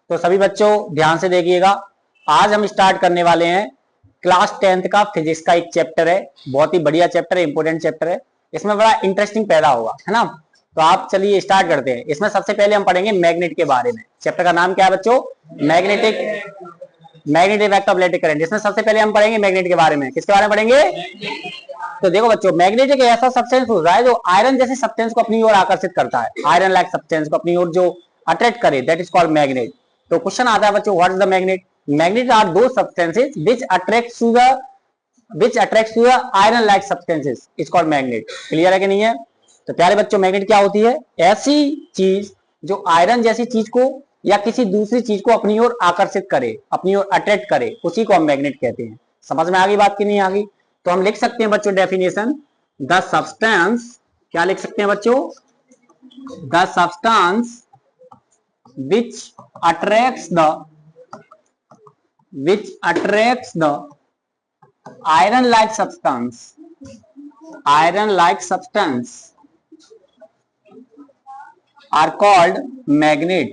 तो सभी बच्चों ध्यान से देखिएगा, आज हम स्टार्ट करने वाले हैं क्लास 10th का फिजिक्स का एक चैप्टर है। बहुत ही बढ़िया चैप्टर है, इंपोर्टेंट चैप्टर है। इसमें बड़ा इंटरेस्टिंग पैदा होगा, है ना। तो आप चलिए स्टार्ट करते हैं। इसमें सबसे पहले हम पढ़ेंगे मैग्नेट के बारे में। चैप्टर का नाम क्या है बच्चों? Magnetic effect of electric current. इसमें सबसे पहले हम पढ़ेंगे मैग्नेट के बारे में। किसके बारे में पढ़ेंगे? तो देखो बच्चों, मैग्नेट एक ऐसा सब्सटेंस होता है जो आयरन जैसे सब्सटेंस को अपनी ओर आकर्षित करता है। आयरन लाइक सब्सटेंस को अपनी ओर जो अट्रैक्ट करे, दैट इज कॉल्ड मैग्नेट। तो क्वेश्चन आता है बच्चों, what is the magnet? Magnet are दो substances which attracts to the iron like substances is called magnet। Clear है कि नहीं है? तो प्यारे बच्चों, मैग्नेट क्या होती है? ऐसी चीज जो आयरन जैसी चीज को या किसी दूसरी चीज को अपनी ओर आकर्षित करे, अपनी ओर अट्रैक्ट करे, उसी को हम मैग्नेट कहते हैं। समझ में आ गई बात की नहीं आ गई? तो हम लिख सकते हैं बच्चों डेफिनेशन, द सब्सटेंस, क्या लिख सकते हैं बच्चों? The substance which attracts the iron like substance are called magnet।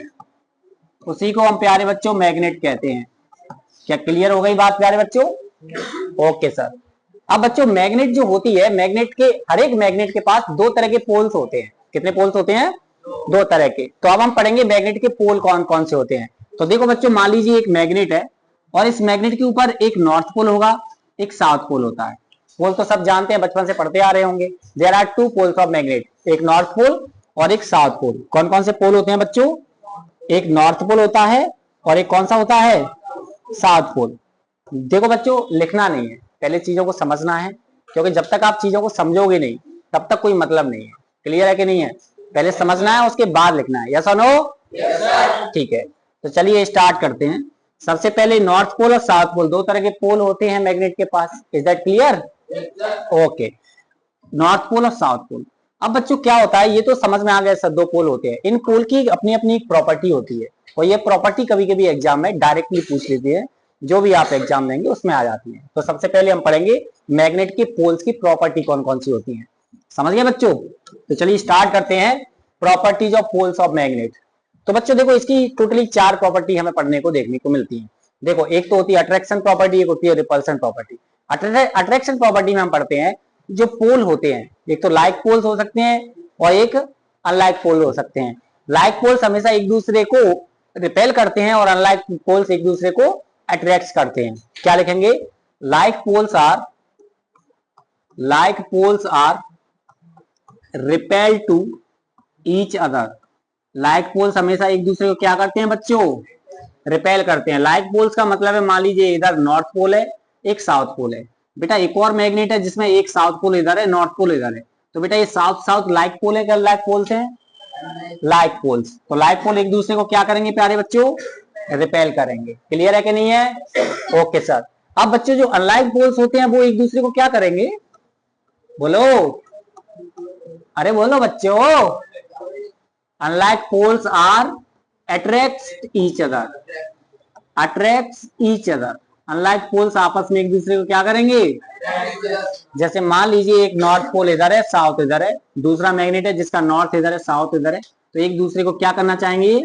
उसी को हम प्यारे बच्चों मैग्नेट कहते हैं। क्या क्लियर हो गई बात प्यारे बच्चों? Okay sir. अब बच्चों मैग्नेट जो होती है, मैग्नेट के हर एक मैग्नेट के पास दो तरह के पोल्स होते हैं। कितने पोल्स होते हैं? दो तरह के। तो अब हम पढ़ेंगे मैग्नेट के पोल कौन कौन से होते हैं। तो देखो बच्चों, मान लीजिए एक मैग्नेट है और इस मैग्नेट के ऊपर एक नॉर्थ पोल होगा, एक साउथ पोल होता है। पोल तो सब जानते हैं, बचपन से पढ़ते आ रहे होंगे। There are two poles of magnet, एक नॉर्थ पोल और एक साउथ पोल। कौन कौन से पोल होते हैं बच्चों? एक नॉर्थ पोल होता है और एक कौन सा होता है? South pole. देखो बच्चों, लिखना नहीं है, पहले चीजों को समझना है, क्योंकि जब तक आप चीजों को समझोगे नहीं तब तक कोई मतलब नहीं है। क्लियर है कि नहीं है? पहले समझना है, उसके बाद लिखना है। यस और नो? ठीक है, तो चलिए स्टार्ट करते हैं। सबसे पहले नॉर्थ पोल और साउथ पोल, दो तरह के पोल होते हैं मैग्नेट के पास। Is that clear? Okay, north pole और साउथ पोल। अब बच्चों क्या होता है, ये तो समझ में आ गया सर, दो पोल होते हैं। इन पोल की अपनी अपनी प्रॉपर्टी होती है और ये प्रॉपर्टी कभी कभी एग्जाम में डायरेक्टली पूछ लेती है, जो भी आप एग्जाम देंगे उसमें आ जाती है। तो सबसे पहले हम पढ़ेंगे मैग्नेट के पोल्स की प्रॉपर्टी कौन कौन सी होती है। समझ गए बच्चों? तो चलिए स्टार्ट करते हैं, properties of poles of magnet. तो बच्चों देखो, इसकी टोटली 4 प्रॉपर्टी हमें पढ़ने को देखने को मिलती है। देखो, एक तो होती है अट्रैक्शन प्रॉपर्टी, एक होती है रिपल्सन प्रॉपर्टी। अट्रैक्शन प्रॉपर्टी में हम पढ़ते हैं जो पोल होते हैं, एक तो लाइक पोल्स हो सकते हैं और एक अनलाइक पोल हो सकते हैं। लाइक पोल्स हमेशा एक दूसरे को रिपेल करते हैं और अनलाइक पोल्स एक दूसरे को अट्रैक्ट करते हैं। क्या लिखेंगे? Like poles are repel to each other. Like poles हमेशा एक दूसरे को क्या करते हैं बच्चों? रिपेल करते हैं। लाइक पोल्स का मतलब है, मान लीजिए इधर नॉर्थ पोल है, एक साउथ पोल है। बेटा एक और मैग्नेट है जिसमें एक साउथ पोल इधर है, नॉर्थ पोल इधर है। तो बेटा ये साउथ साउथ लाइक पोल है, क्या लाइक पोल्स हैं? Like poles. तो लाइक पोल एक दूसरे को क्या करेंगे प्यारे बच्चों? रिपेल करेंगे। क्लियर है कि नहीं है? Okay sir. अब बच्चों जो अनलाइक पोल्स होते हैं वो एक दूसरे को क्या करेंगे? बोलो, अरे बोलो बच्चों। Unlike poles are attract each other. Unlike poles आपस में एक दूसरे को क्या करेंगे? जैसे मान लीजिए एक नॉर्थ पोल इधर है, साउथ इधर है, दूसरा मैग्नेट है जिसका नॉर्थ इधर है, साउथ इधर है। तो एक दूसरे को क्या करना चाहेंगे?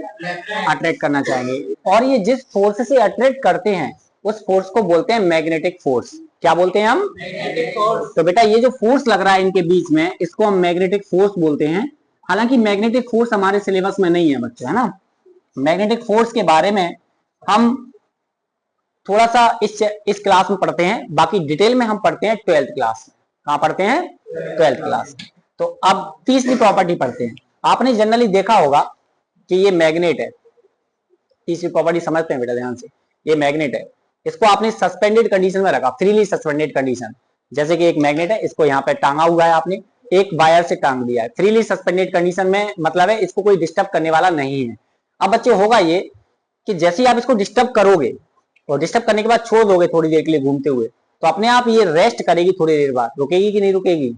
अट्रैक्ट करना चाहेंगे। और ये जिस फोर्स से अट्रैक्ट करते हैं उस फोर्स को बोलते हैं मैग्नेटिक फोर्स। क्या बोलते हैं हम? Magnetic force. तो बेटा ये जो फोर्स लग रहा है इनके बीच में, इसको हम मैग्नेटिक फोर्स बोलते हैं। हालांकि मैग्नेटिक फोर्स हमारे सिलेबस में नहीं है बच्चों, है ना। मैग्नेटिक फोर्स के बारे में हम थोड़ा सा इस क्लास में पढ़ते हैं, बाकी डिटेल में हम पढ़ते हैं 12th क्लास में। कहां पढ़ते हैं? 12th क्लास में। तो अब तीसरी प्रॉपर्टी पढ़ते हैं। आपने जनरली देखा होगा कि ये मैग्नेट है। तीसरी प्रॉपर्टी समझते हैं बेटा ध्यान से। ये मैग्नेट है, इसको आपने सस्पेंडेड कंडीशन में रखा, फ्रीली सस्पेंडेड कंडीशन। जैसे कि एक मैग्नेट है, इसको यहाँ पे टांगा हुआ है, आपने एक वायर से टांग दिया है। फ्रीली सस्पेंडेड कंडीशन में मतलब है इसको कोई डिस्टर्ब करने वाला नहीं है। अब बच्चे होगा ये कि जैसे ही आप इसको डिस्टर्ब करोगे और डिस्टर्ब करने के बाद छोड़ दोगे थोड़ी देर के लिए घूमते हुए, तो अपने आप ये रेस्ट करेगी, थोड़ी देर बाद रुकेगी कि नहीं रुकेगी?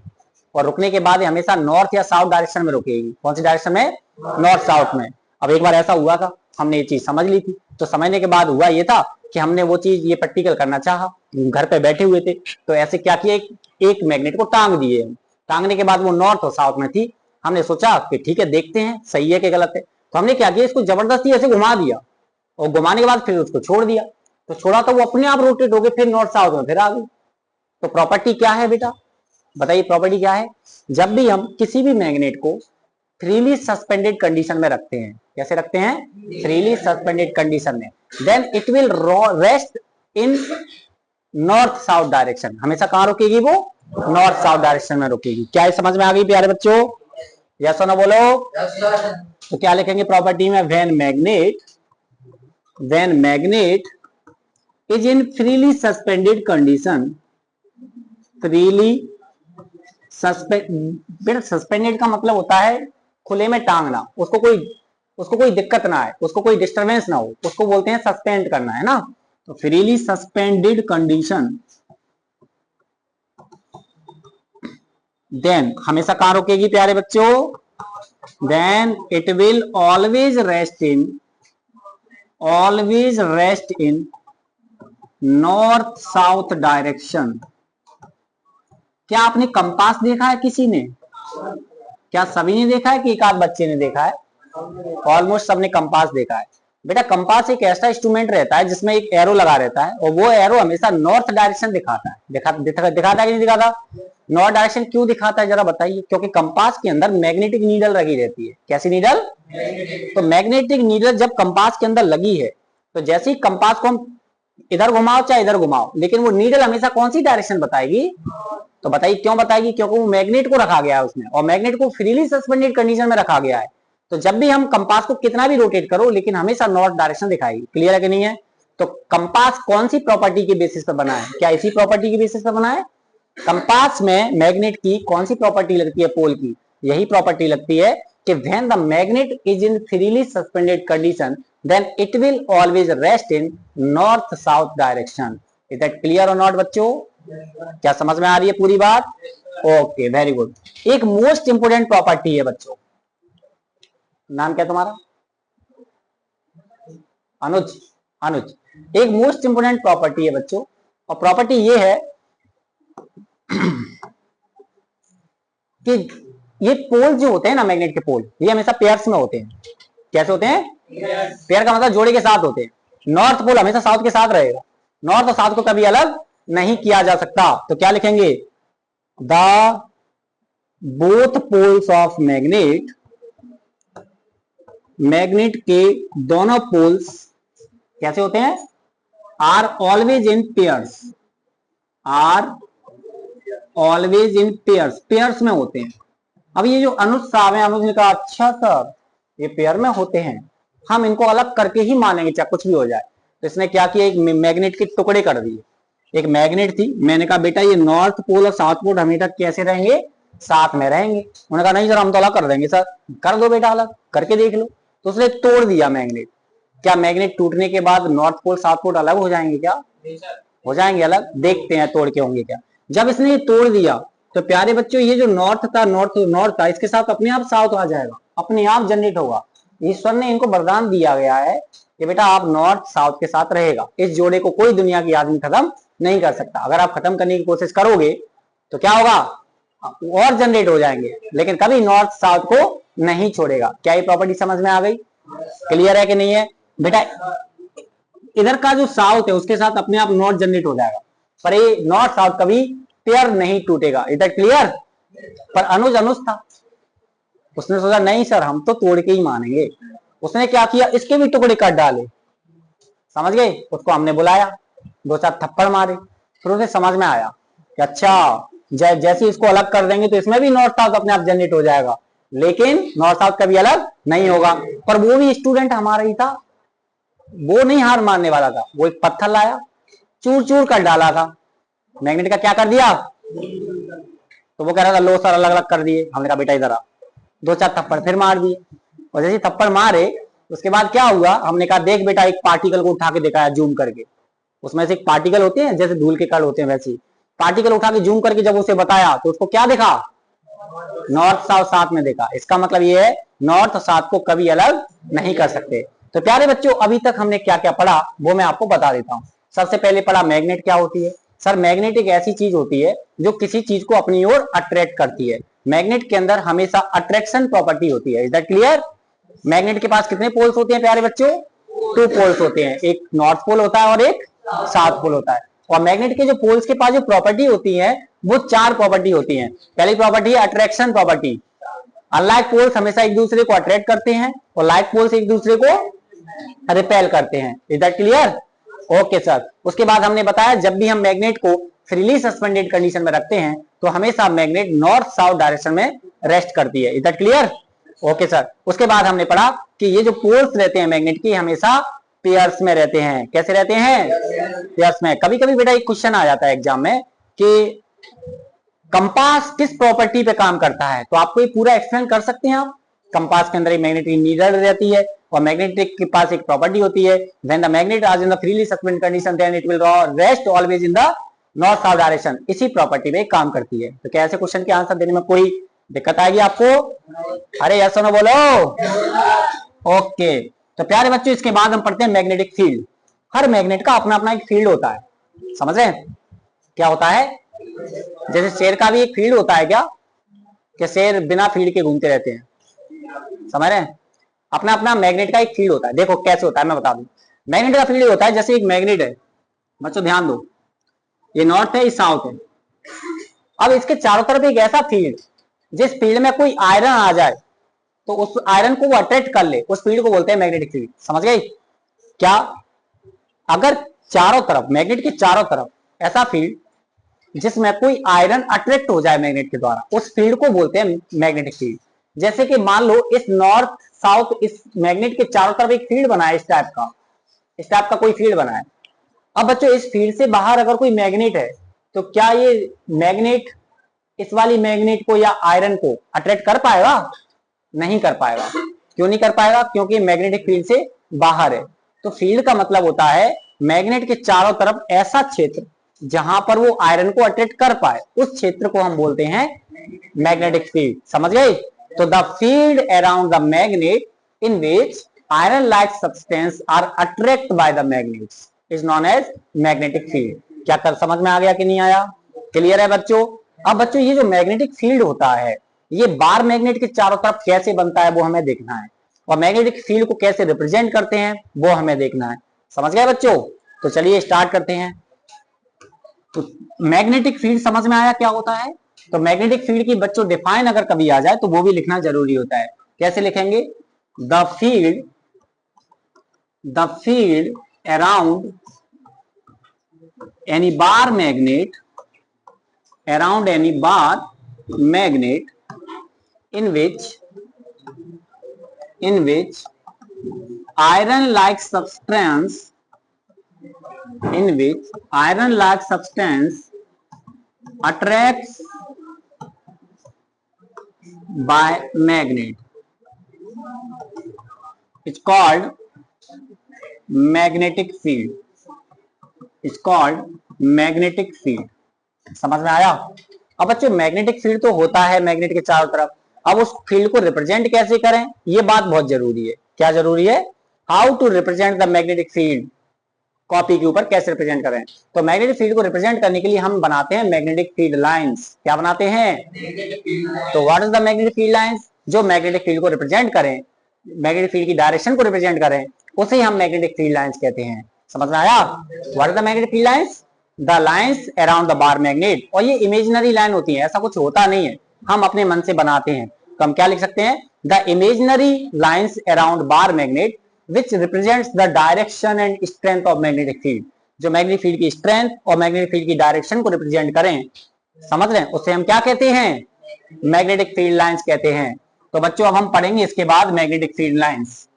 और रुकने के बाद हमेशा नॉर्थ या साउथ डायरेक्शन में रुकेगी। कौन सी डायरेक्शन में? नॉर्थ साउथ में। अब एक बार ऐसा हुआ था, हमने ये चीज समझ ली थी। तो समझने के बाद हुआ ये था कि हमने वो चीज ये प्रैक्टिकल करना चाहा, घर पे बैठे हुए थे, तो ऐसे क्या किया, एक मैग्नेट को टांग दिए। टांगने के बाद वो नॉर्थ और साउथ में थी। हमने सोचा कि ठीक है देखते हैं सही है कि गलत है। तो हमने क्या किया, इसको जबरदस्ती ऐसे घुमा दिया और घुमाने के बाद फिर उसको छोड़ दिया, तो छोड़ा तो वो अपने आप रोटेट हो गए, फिर नॉर्थ साउथ में फिर आ गई। तो प्रॉपर्टी क्या है बेटा, बताइए प्रॉपर्टी क्या है। जब भी हम किसी भी मैग्नेट को फ्रीली सस्पेंडेड कंडीशन में रखते हैं, कैसे रखते हैं, फ्रीली सस्पेंडेड कंडीशन में, then it will rest in north south direction. हमेशा कहां रुकेगी वो, नॉर्थ साउथ डायरेक्शन में रुकेगी। क्या ये समझ में आ गई प्यारे बच्चों, यस और नो बोलो। तो क्या लिखेंगे प्रॉपर्टी में, when magnet is in freely suspended condition, freely suspended का मतलब होता है खुले में टांगना, उसको कोई दिक्कत ना आए, उसको कोई डिस्टरबेंस ना हो, उसको बोलते हैं सस्पेंड करना, है ना। तो फ्रीली सस्पेंडेड कंडीशन, देन हमेशा कहां रुकेगी प्यारे बच्चों, then it will always rest in north south direction. क्या आपने कंपास देखा है किसी ने, क्या सभी ने देखा है कि एक आध बच्चे ने देखा है, ऑलमोस्ट सबने कंपास देखा है। बेटा कंपास एक ऐसा इंस्ट्रूमेंट रहता है जिसमें एक एरो लगा रहता है और वो एरो हमेशा नॉर्थ डायरेक्शन दिखाता है, दिखाता है कि नहीं दिखाता, नॉर्थ डायरेक्शन क्यों दिखाता है जरा बताइए। क्योंकि कंपास के अंदर मैग्नेटिक नीडल लगी रहती है, कैसी नीडल, तो मैग्नेटिक नीडल जब कंपास के अंदर लगी है तो जैसे ही कंपास को हम इधर घुमाओ चाहे इधर घुमाओ, लेकिन वो नीडल हमेशा कौन सी डायरेक्शन बताएगी, तो बताइए क्यों बताएगी, क्योंकि वो मैग्नेट को रखा गया है उसमें, और मैग्नेट को फ्रीली सस्पेंडेड कंडीशन में रखा गया है। तो जब भी हम कंपास को कितना भी रोटेट करो लेकिन हमेशा नॉर्थ डायरेक्शन दिखाएगी। क्लियर है कि नहीं है। तो कंपास कौन सी प्रॉपर्टी के बेसिस पर बना है, क्या इसी प्रॉपर्टी के बेसिस पर बना है। कंपास में मैग्नेट की कौन सी प्रॉपर्टी लगती है, पोल की, यही प्रॉपर्टी लगती है कि when the magnet is in freely suspended condition then it will always rest in north south direction. Is that clear or not बच्चों, क्या समझ में आ रही है पूरी बात, ओके वेरी गुड। एक मोस्ट इंपोर्टेंट प्रॉपर्टी है बच्चों, नाम क्या तुम्हारा, अनुज। एक मोस्ट इंपोर्टेंट प्रॉपर्टी है बच्चों, और प्रॉपर्टी ये है कि ये पोल जो होते हैं ना, मैग्नेट के पोल, ये हमेशा पेयर्स में होते हैं। कैसे होते हैं, पेयर का मतलब जोड़े के साथ होते हैं। नॉर्थ पोल हमेशा साउथ के साथ रहेगा, नॉर्थ और साउथ को कभी अलग नहीं किया जा सकता। तो क्या लिखेंगे, the both poles of magnet के दोनों पोल्स कैसे होते हैं, are always in pairs, pairs में होते हैं। अब ये जो अनुज साहब है, अनुज ने कहा अच्छा सर ये पेयर में होते हैं, हम इनको अलग करके ही मानेंगे चाहे कुछ भी हो जाए। तो इसने क्या किया, एक मैग्नेट के टुकड़े कर दिए। एक मैग्नेट थी, मैंने कहा बेटा ये नॉर्थ पोल और साउथ पोल हमेशा कैसे रहेंगे, साथ में रहेंगे। उन्होंने कहा नहीं सर हम तो अलग कर देंगे। सर कर दो बेटा, अलग करके देख लो। तो उसने तोड़ दिया मैग्नेट। क्या मैग्नेट टूटने के बाद नॉर्थ पोल साउथ पोल अलग हो जाएंगे क्या, हो जाएंगे अलग, देखते हैं तोड़ के होंगे क्या। जब इसने ये तोड़ दिया तो प्यारे बच्चों ये जो नॉर्थ था इसके साथ अपने आप साउथ आ जाएगा, अपने आप जनरेट होगा। ईश्वर ने इनको वरदान दिया गया है कि बेटा आप नॉर्थ साउथ के साथ रहेगा। इस जोड़े को कोई दुनिया की आदमी खत्म नहीं कर सकता। अगर आप खत्म करने की कोशिश करोगे तो क्या होगा, और जनरेट हो जाएंगे, लेकिन कभी नॉर्थ साउथ को नहीं छोड़ेगा। क्या ये प्रॉपर्टी समझ में आ गई, क्लियर है कि नहीं है बेटा। इधर का जो साउथ है उसके साथ अपने आप नॉर्थ जनरेट हो जाएगा, पर ये नॉर्थ साउथ कभी पेयर नहीं टूटेगा। इधर क्लियर। पर अनुज था, उसने सोचा नहीं सर हम तो तोड़ के ही मानेंगे। उसने क्या किया, इसके भी टुकड़े काट डाले, समझ गए। उसको हमने बुलाया, 2-4 थप्पड़ मारे, फिर उसे समझ में आया कि अच्छा जैसे इसको अलग कर देंगे तो इसमें भी नॉर्थ साउथ अपने आप जनरेट हो जाएगा, लेकिन नॉर्थ साउथ कभी अलग नहीं होगा। पर वो भी स्टूडेंट हमारा ही था, वो नहीं हार मानने वाला था। वो एक पत्थर लाया, चूर चूर कर डाला था मैग्नेट का, क्या कर दिया। तो वो कह रहा था लो सर अलग अलग कर दिए। हमने कहा बेटा इधर आ, 2-4 थप्पड़ फिर मार दिए। और जैसे थप्पड़ मारे उसके बाद क्या हुआ, हमने कहा देख बेटा, एक पार्टिकल को उठा के दिखाया जूम करके। उसमें से एक पार्टिकल होते हैं जैसे धूल के कण होते हैं, वैसे ही पार्टिकल उठा के जूम करके जब उसे बताया तो उसको क्या देखा, नॉर्थ साउथ साथ में देखा। इसका मतलब ये है नॉर्थ साउथ को कभी अलग नहीं कर सकते। तो प्यारे बच्चों अभी तक हमने क्या क्या पढ़ा वो मैं आपको बता देता हूं। सबसे पहले पढ़ा मैग्नेट क्या होती है। सर मैग्नेट एक ऐसी चीज होती है जो किसी चीज को अपनी ओर अट्रैक्ट करती है। मैग्नेट के अंदर हमेशा अट्रैक्शन प्रॉपर्टी होती है। Is that clear. मैग्नेट के पास कितने पोल्स होते हैं प्यारे बच्चों? 2 पोल्स होते हैं, एक नॉर्थ पोल होता है और एक साउथ पोल होता है। और मैग्नेट के जो पोल्स के पास जो प्रॉपर्टी होती है वो 4 प्रॉपर्टी होती है। पहली प्रॉपर्टी है अट्रैक्शन प्रॉपर्टी। अनलाइक पोल्स हमेशा एक दूसरे को अट्रैक्ट करते हैं और लाइक पोल्स एक दूसरे को रिपेल करते हैं। Is that clear? Okay sir. उसके बाद हमने बताया जब भी हम मैग्नेट को फ्रीली सस्पेंडेड कंडीशन में रखते हैं तो हमेशा मैग्नेट नॉर्थ साउथ डायरेक्शन में रेस्ट करती है। Is that clear? Okay sir. उसके बाद हमने पढ़ा कि ये जो पोल्स रहते हैं मैग्नेट की हमेशा पेयर्स में रहते हैं। कैसे रहते हैं? पेयर्स में। कभी कभी बेटा एक क्वेश्चन आ जाता है एग्जाम में कि कंपास किस प्रॉपर्टी पे काम करता है, तो आपको ये पूरा एक्सप्लेन कर सकते हैं आप। कंपास के अंदर एक मैग्नेटिक नीडल रहती है और मैग्नेटिक के पास एक प्रॉपर्टी होती है, when the magnet are in the freely suspended condition then it will rest always in the north south direction. इसी प्रॉपर्टी पे काम करती है। तो क्या ऐसे क्वेश्चन के आंसर देने में कोई दिक्कत आएगी आपको? अरे यस और नो बोलो। ओके। तो प्यारे बच्चों इसके बाद हम पढ़ते हैं मैग्नेटिक फील्ड। हर मैग्नेट का अपना अपना एक फील्ड होता है, समझ रहे हैं? क्या होता है? जैसे शेर का भी एक फील्ड होता है क्या, कि शेर बिना फील्ड के घूमते रहते हैं, समझ रहे हैं? अपना अपना मैग्नेट का एक फील्ड होता है। देखो कैसे होता है मैं बता दूं। मैग्नेट का फील्ड होता है जैसे एक मैग्नेट है, बच्चों ध्यान दो, ये नॉर्थ है, ये साउथ है। अब इसके चारों तरफ एक ऐसा फील्ड, जिस फील्ड में कोई आयरन आ जाए तो उस आयरन को वो अट्रैक्ट कर ले, उस फील्ड को बोलते हैं मैग्नेटिक फील्ड। समझ गए क्या? अगर चारों तरफ, मैग्नेट के चारों तरफ ऐसा फील्ड जिसमें कोई आयरन अट्रैक्ट हो जाए मैग्नेट के द्वारा, उस फील्ड को बोलते हैं मैग्नेटिक फील्ड। जैसे कि मान लो इस नॉर्थ साउथ, इस मैग्नेट के चारों तरफ एक फील्ड बना है, इस टाइप का कोई फील्ड बना है। अब बच्चों इस फील्ड से बाहर अगर कोई मैग्नेट है तो क्या ये मैग्नेट इस वाली मैग्नेट को या आयरन को अट्रैक्ट कर पाएगा? नहीं कर पाएगा। क्यों नहीं कर पाएगा? क्योंकि मैग्नेटिक फील्ड से बाहर है। तो फील्ड का मतलब होता है मैग्नेट के चारों तरफ ऐसा क्षेत्र जहां पर वो आयरन को अट्रैक्ट कर पाए, उस क्षेत्र को हम बोलते हैं मैग्नेटिक फील्ड। समझ गए? तो the field around the magnet in which iron like substance are attract by the magnets is known as magnetic field. क्या कर समझ में आ गया कि नहीं आया? क्लियर है बच्चों? अब बच्चों ये जो मैग्नेटिक फील्ड होता है ये बार मैग्नेट के चारों तरफ कैसे बनता है वो हमें देखना है, और मैग्नेटिक फील्ड को कैसे रिप्रेजेंट करते हैं वो हमें देखना है। समझ गए बच्चों? तो चलिए स्टार्ट करते हैं। तो मैग्नेटिक फील्ड समझ में आया क्या होता है? तो मैग्नेटिक फील्ड की बच्चों डिफाइन अगर कभी आ जाए तो वो भी लिखना जरूरी होता है। कैसे लिखेंगे? The field around any bar magnet, around any bar magnet in which iron like substance attracts by magnet it's called magnetic field. It's called magnetic field. समझ में आया? अब बच्चों मैग्नेटिक फील्ड तो होता है मैग्नेट के चारों तरफ, अब उस फील्ड को रिप्रेजेंट कैसे करें ये बात बहुत जरूरी है। क्या जरूरी है? How to represent the magnetic field. Copy के ऊपर कैसे रिप्रेजेंट करें? तो मैग्नेटिक फील्ड को रिप्रेजेंट करने के लिए हम बनाते हैं मैग्नेटिक फील्ड लाइंस। क्या बनाते हैं? तो what is the magnetic field lines? जो मैग्नेटिक फील्ड को रिप्रेजेंट करें, मैग्नेटिक फील्ड की डायरेक्शन को रिप्रेजेंट करें, उसे हम मैग्नेटिक फील्ड लाइंस कहते हैं। समझ में आया? What is the magnetic field lines? The lines around the bar magnet. और ये इमेजिनरी लाइन होती है, ऐसा कुछ होता नहीं है, हम अपने मन से बनाते हैं। तो हम क्या लिख सकते हैं? The imaginary lines around bar magnet which represents the direction and strength of magnetic field. जो मैग्नेटिक फील्ड की स्ट्रेंथ और मैग्नेटिक फील्ड की डायरेक्शन को रिप्रेजेंट करें, समझ रहे हैं, उसे हम क्या कहते हैं? मैग्नेटिक फील्ड लाइन्स कहते हैं। तो बच्चों अब हम पढ़ेंगे इसके बाद मैग्नेटिक फील्ड लाइन्स।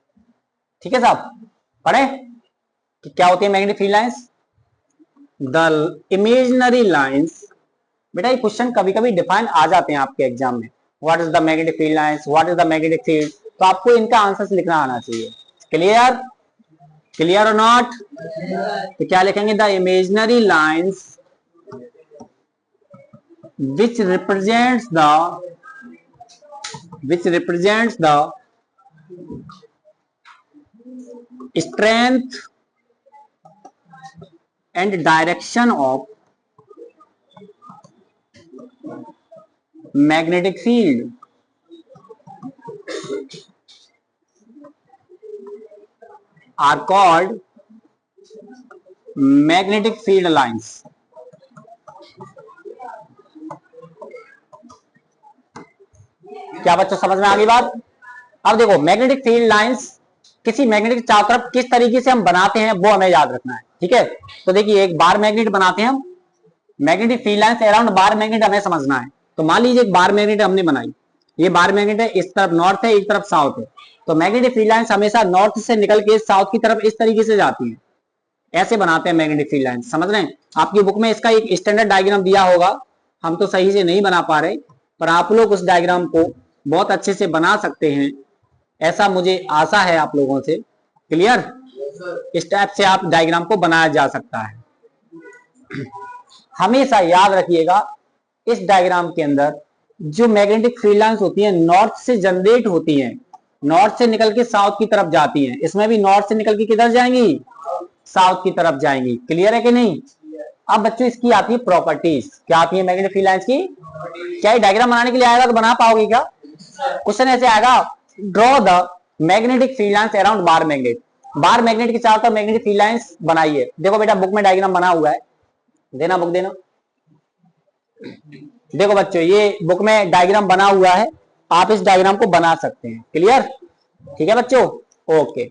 ठीक है साहब? पढ़े कि क्या होती है magnetic field lines? The imaginary lines. बेटा ये क्वेश्चन कभी कभी डिफाइन आ जाते हैं आपके एग्जाम में, what is the magnetic field lines, what is the magnetic field, तो आपको इनका आंसर लिखना आना चाहिए। क्लियर? Clear or not? तो क्या लिखेंगे? The imaginary lines which represents the strength and direction of magnetic field are called magnetic field lines. क्या बच्चों समझ में आ गई बात? अब देखो मैग्नेटिक फील्ड लाइंस किसी मैग्नेट के चारों तरफ किस तरीके से हम बनाते हैं वो हमें याद रखना है, ठीक है। तो देखिए एक बार मैग्नेट बनाते हैं हम, magnetic field lines around bar magnet हमें समझना है। तो मान लीजिए एक बार मैग्नेट हमने बनाई, ये बार मैग्नेट है, इस तरफ नॉर्थ है, एक तरफ साउथ है। तो मैग्नेटिक फील्ड लाइंस हमेशा नॉर्थ से निकल के साउथ की तरफ इस तरीके से जाती है, ऐसे बनाते हैं मैग्नेटिक फील्ड लाइंस। समझ रहे हैं? आपकी बुक में इसका एक स्टैंडर्ड डायग्राम दिया होगा, हम तो सही से नहीं बना पा रहे, पर आप लोग उस डायग्राम को बहुत अच्छे से बना सकते हैं, ऐसा मुझे आशा है आप लोगों से। क्लियर? इस टाइप से आप डायग्राम को बनाया जा सकता है। हमेशा याद रखिएगा इस डायग्राम के अंदर जो मैग्नेटिक फील्ड लाइंस होती हैं नॉर्थ से जनरेट होती हैं, नॉर्थ से निकल के साउथ की तरफ जाती हैं। इसमें भी नॉर्थ से निकल के किधर जाएंगी? साउथ की तरफ जाएंगी। क्लियर है कि नहीं? अब बच्चों इसकी आती है प्रॉपर्टीज। क्या आती है मैग्नेटिक फील्ड लाइंस की? क्या ये डायग्राम बनाने के लिए आएगा तो बना पाओगे क्या? क्वेश्चन ऐसे आएगा, draw the magnetic field lines around bar magnet. Bar magnet के चारों तरफ मैग्नेटिक फील्ड लाइंस बनाइए। देखो बेटा बुक में डायग्राम बना हुआ है, देना बुक देना। देखो बच्चों ये बुक में डायग्राम बना हुआ है, आप इस डायग्राम को बना सकते हैं। क्लियर? ठीक है बच्चों? ओके।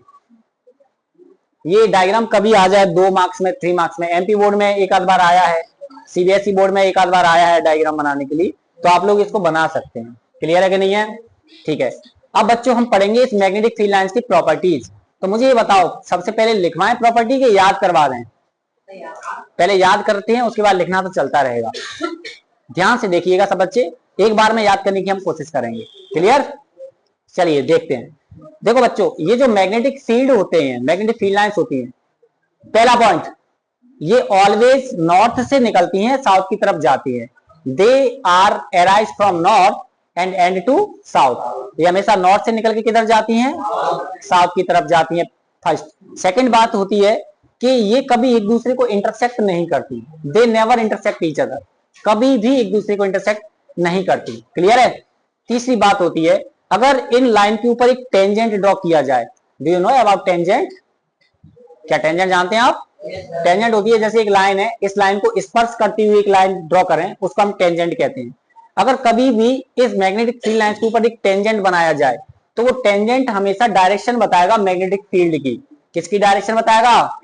ये डायग्राम कभी आ जाए 2 मार्क्स में, 3 मार्क्स में, एमपी बोर्ड में एक आध बार आया है, सीबीएसई बोर्ड में एक आध बार आया है डायग्राम बनाने के लिए, तो आप लोग इसको बना सकते हैं। क्लियर है कि नहीं है? ठीक है। अब बच्चों हम पढ़ेंगे इस मैग्नेटिक फील्ड लाइंस की प्रॉपर्टीज। तो मुझे ये बताओ सबसे पहले लिखवाएं प्रॉपर्टी के याद करवा दें? पहले याद करते हैं, उसके बाद लिखना तो चलता रहेगा। ध्यान से देखिएगा सब बच्चे, एक बार में याद करने की हम कोशिश करेंगे। क्लियर? चलिए देखते हैं। देखो बच्चों ये जो मैग्नेटिक फील्ड होते हैं, मैग्नेटिक फील्ड लाइंस होती हैं, पहला पॉइंट, ये ऑलवेज नॉर्थ से निकलती हैं, साउथ की तरफ जाती है। They are arise from north end end to south. ये हमेशा नॉर्थ से निकल के किधर जाती हैं? साउथ की तरफ जाती हैं। फर्स्ट। सेकंड बात होती है कि ये कभी एक दूसरे को इंटरसेक्ट नहीं करती। दे नेवर इंटरसेक्ट ईच अदर। कभी भी एक दूसरे को इंटरसेक्ट नहीं करती। क्लियर है? तीसरी बात होती है, अगर इन लाइन के ऊपर एक टेंजेंट ड्रॉ किया जाए, do you know about tangent? क्या टेंजेंट जानते हैं आप? टेंजेंट होती है जैसे एक लाइन है, इस लाइन को स्पर्श करती हुई एक लाइन ड्रॉ करें, उसको हम टेंजेंट कहते हैं। अगर कभी भी इस मैग्नेटिक फील्ड लाइन के ऊपर एक टेंजेंट बनाया जाए तो वो टेंजेंट हमेशा डायरेक्शन बताएगा मैग्नेटिक फील्ड की। किसकी डायरेक्शन बताएगा?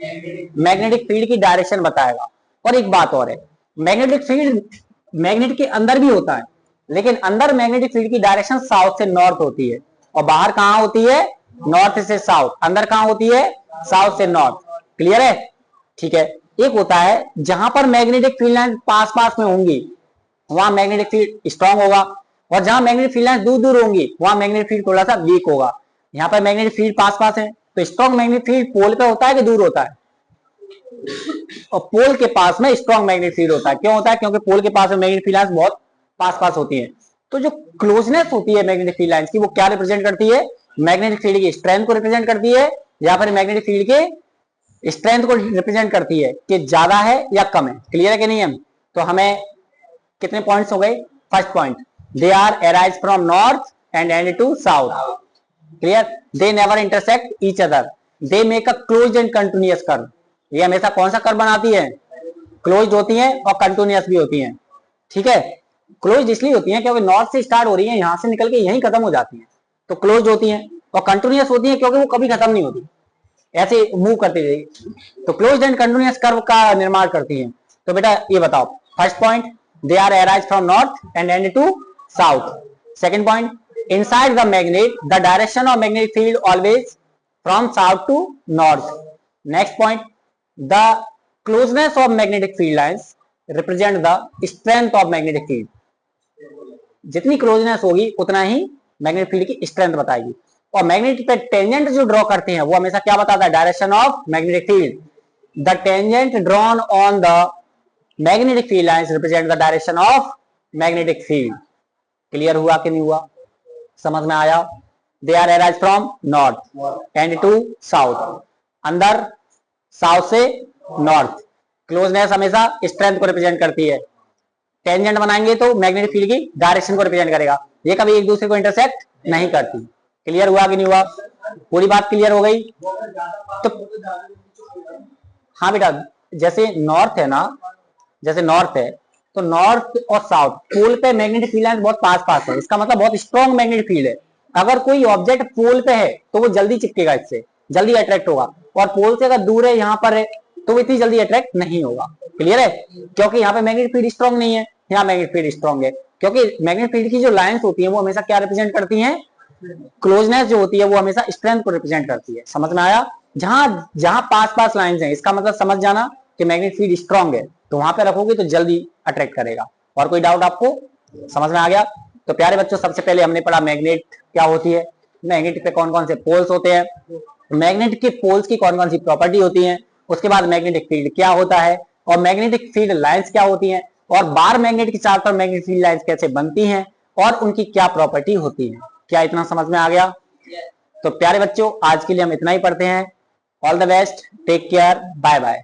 मैग्नेटिक फील्ड की डायरेक्शन बताएगा। और एक बात और है, मैग्नेटिक फील्ड मैग्नेट के अंदर भी होता है, लेकिन अंदर मैग्नेटिक फील्ड की डायरेक्शन साउथ से नॉर्थ होती है, और बाहर कहां होती है? नॉर्थ से साउथ। अंदर कहां होती है? साउथ से नॉर्थ। क्लियर है? ठीक है। एक होता है जहां पर मैग्नेटिक फील्ड लाइन पास पास में होंगी वहां मैग्नेटिक फील्ड स्ट्रांग होगा, और जहां मैग्नेटिक फील्ड लाइन दूर दूर होंगी वहां मैग्नेटिक फील्ड थोड़ा सा वीक होगा। यहाँ पर मैग्नेटिक फील्ड पास पास है, तो स्ट्रांग मैग्नेटिक फील्ड पोल पे होता है कि दूर होता है? और पोल के पास में स्ट्रांग मैग्नेटिक फील्ड होता है। क्यों होता है? क्योंकि पोल के पास में मैग्नेटिक फील्ड लाइंस बहुत पास पास होती है। तो जो क्लोजनेस होती है मैग्नेटिक फील्ड लाइंस की, वो क्या रिप्रेजेंट करती है? मैग्नेटिक फील्ड की स्ट्रेंथ को रिप्रेजेंट करती है, या फिर मैग्नेटिक फील्ड के स्ट्रेंथ को रिप्रेजेंट करती है कि ज्यादा है या कम है। क्लियर है कि नहीं? हम तो हमें कितने पॉइंट्स हो गए? First point, they are arise from north end end to south. Clear? They never intersect each other. They make a closed and continuous curve. ये हमेशा कौन सा कर्व बनाती है? क्लोज्ड होती है और कंटिन्यूअस भी होती है। ठीक है? क्लोज्ड इसलिए होती है क्योंकि नॉर्थ से स्टार्ट हो रही है, यहां से निकल के यहीं खत्म हो जाती है, तो क्लोज्ड होती है। और कंटिन्यूअस होती है क्योंकि वो कभी खत्म नहीं होती, ऐसे मूव करती रहेगी। तो क्लोज्ड एंड कंटिन्यूअस कर्व का निर्माण करती है। तो बेटा ये बताओ, first point, they are arise from north and end to south. Second point, inside the magnet the direction of magnetic field always from south to north. Next point, the closeness of magnetic field lines represent the strength of magnetic field. जितनी closeness होगी उतना ही magnetic field की strength बताएगी। और magnetic पे tangent जो draw करते हैं वो हमेशा क्या बताता है? Direction of magnetic field. The tangent drawn on the magnetic field lines represent the direction of magnetic field. Clear हुआ कि नहीं हुआ? समझ में आया? They are arise from north end to south. अंदर साउथ से नॉर्थ। क्लोजनेस हमेशा स्ट्रेंथ को रिप्रेजेंट करती है। टेंजेंट बनाएंगे तो मैग्नेटिक फील्ड की डायरेक्शन को रिप्रेजेंट करेगा। ये कभी एक दूसरे को इंटरसेक्ट नहीं करती। क्लियर हुआ कि नहीं हुआ? पूरी बात क्लियर हो गई? तो हाँ बेटा, जैसे नॉर्थ है ना, जैसे नॉर्थ है तो नॉर्थ और साउथ पोल पे मैग्नेटिक फील्ड लाइंस बहुत पास पास है, इसका मतलब बहुत स्ट्रॉन्ग मैग्नेटिक फील्ड है। अगर कोई ऑब्जेक्ट पोल पे है तो वो जल्दी चिपकेगा, इससे जल्दी अट्रैक्ट होगा, और पोल से अगर दूर है, यहाँ पर है, तो वो इतनी जल्दी अट्रैक्ट नहीं होगा। क्लियर है? क्योंकि यहाँ पे मैग्नेटिक फील्ड स्ट्रॉन्ग नहीं है, यहाँ मैग्नेटिक फील्ड स्ट्रॉन्ग है। क्योंकि मैग्नेटिक फील्ड की जो लाइंस होती है वो हमेशा क्या रिप्रेजेंट करती हैं? क्लोजनेस जो होती है वो हमेशा स्ट्रेंथ को रिप्रेजेंट करती है। समझ में आया? जहां जहां पास पास लाइंस हैं, इसका मतलब समझ जाना कि मैग्नेटिक फील्ड स्ट्रॉन्ग है, तो वहां पे रखोगे तो जल्दी अट्रैक्ट करेगा। और कोई डाउट आपको समझ में आ गया? तो प्यारे बच्चों, सबसे पहले हमने पढ़ा मैग्नेट क्या होती है, मैग्नेट पे कौन कौन से पोल्स होते हैं, मैग्नेट के पोल्स की कौन कौन सी प्रॉपर्टी होती है, उसके बाद मैग्नेटिक फील्ड क्या होता है, और मैग्नेटिक फील्ड लाइंस क्या होती हैं, और बार मैग्नेट के चारों तरफ मैग्नेटिक फील्ड लाइंस कैसे बनती हैं, और उनकी क्या प्रॉपर्टी होती है। क्या इतना समझ में आ गया? तो प्यारे बच्चों, आज के लिए हम इतना ही पढ़ते हैं। All the best, take care, bye bye.